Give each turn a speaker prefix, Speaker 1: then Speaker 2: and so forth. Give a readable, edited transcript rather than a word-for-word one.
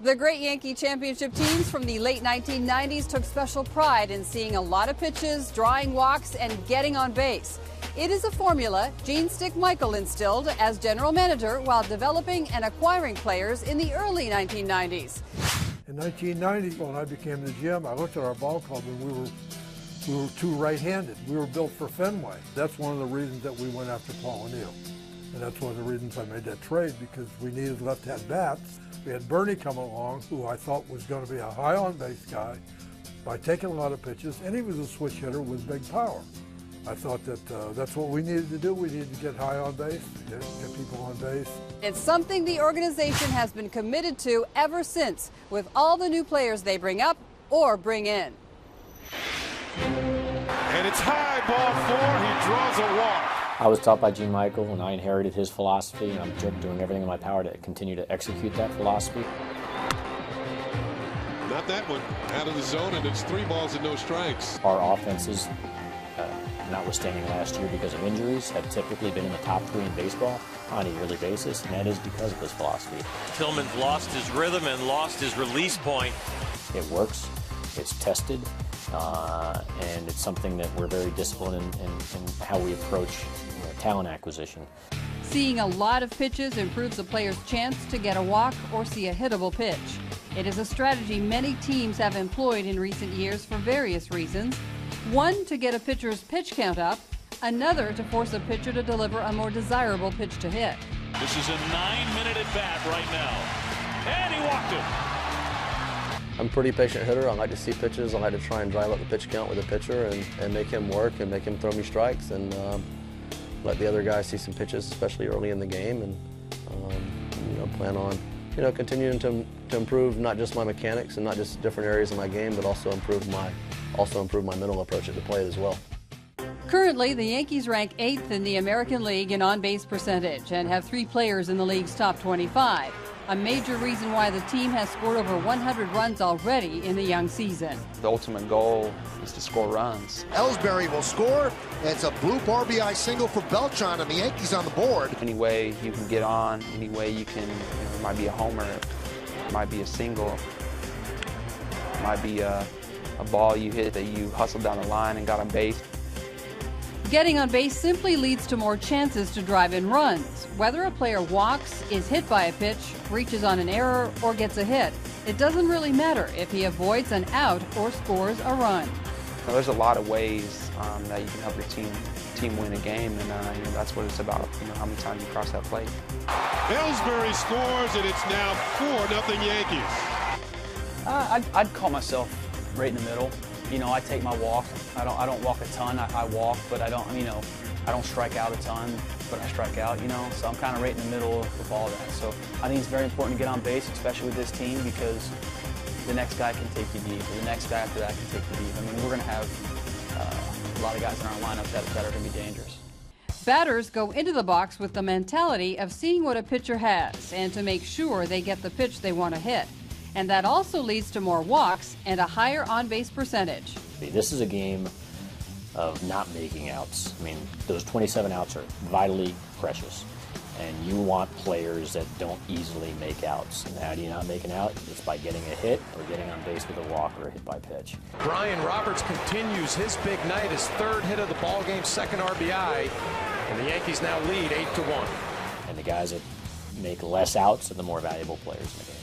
Speaker 1: The great Yankee championship teams from the late 1990s took special pride in seeing a lot of pitches, drawing walks, and getting on base. It is a formula Gene Stick Michael instilled as general manager while developing and acquiring players in the early 1990s.
Speaker 2: In 1990, when I became the GM, I looked at our ball club and we were too right-handed. We were built for Fenway. That's one of the reasons that we went after Paul O'Neill. And that's one of the reasons I made that trade, because we needed left-hand bats. We had Bernie come along, who I thought was going to be a high on-base guy by taking a lot of pitches, and he was a switch hitter with big power. I thought that that's what we needed to do. We needed to get high on base, get people on base.
Speaker 1: It's something the organization has been committed to ever since, with all the new players they bring up or bring in.
Speaker 3: And it's high, ball 4. He draws a walk.
Speaker 4: I was taught by Gene Michael, and I inherited his philosophy, and I'm doing everything in my power to continue to execute that philosophy.
Speaker 3: Not that one. Out of the zone, and it's 3 balls and no strikes.
Speaker 4: Our offenses, notwithstanding last year because of injuries, have typically been in the top 3 in baseball on a yearly basis, and that is because of this philosophy.
Speaker 5: Tillman's lost his rhythm and lost his release point.
Speaker 4: It works, it's tested, and it's something that we're very disciplined in how we approach talent acquisition.
Speaker 1: Seeing a lot of pitches improves a player's chance to get a walk or see a hittable pitch. It is a strategy many teams have employed in recent years for various reasons. One, to get a pitcher's pitch count up. Another, to force a pitcher to deliver a more desirable pitch to hit.
Speaker 5: This is a 9-minute at bat right now. And he walked him.
Speaker 6: I'm a pretty patient hitter. I like to see pitches. I like to try and drive up the pitch count with a pitcher and make him work and make him throw me strikes, and let the other guys see some pitches, especially early in the game, and plan on continuing to improve not just my mechanics and not just different areas of my game, but also improve my mental approach at the plate as well.
Speaker 1: Currently, the Yankees rank 8th in the American League in on-base percentage and have 3 players in the league's top 25. A major reason why the team has scored over 100 runs already in the young season.
Speaker 7: The ultimate goal is to score runs.
Speaker 8: Ellsbury will score. It's a bloop RBI single for Beltran, and the Yankees on the board.
Speaker 7: Any way you can get on, any way you can, it might be a homer, it might be a single, it might be a ball you hit that you hustled down the line and got on base.
Speaker 1: Getting on base simply leads to more chances to drive in runs. Whether a player walks, is hit by a pitch, reaches on an error, or gets a hit, it doesn't really matter if he avoids an out or scores a run.
Speaker 7: Now, there's a lot of ways that you can help your team win a game, and that's what it's about. How many times you cross that plate.
Speaker 3: Ellsbury scores, and it's now 4-0 Yankees.
Speaker 9: I'd call myself right in the middle. I take my walk. I don't walk a ton. I walk, but I don't strike out a ton, but I strike out, So I'm kind of right in the middle of all that. So I think it's very important to get on base, especially with this team, because the next guy can take you deep, or the next guy after that can take you deep. We're going to have a lot of guys in our lineup that are going to be dangerous.
Speaker 1: Batters go into the box with the mentality of seeing what a pitcher has and to make sure they get the pitch they want to hit. And that also leads to more walks and a higher on-base percentage.
Speaker 4: This is a game of not making outs. Those 27 outs are vitally precious. And you want players that don't easily make outs. And how do you not make an out? It's by getting a hit or getting on base with a walk or a hit by pitch.
Speaker 10: Brian Roberts continues his big night, his 3rd hit of the ballgame, 2nd RBI. And the Yankees now lead 8-1.
Speaker 4: And the guys that make less outs are the more valuable players in the game.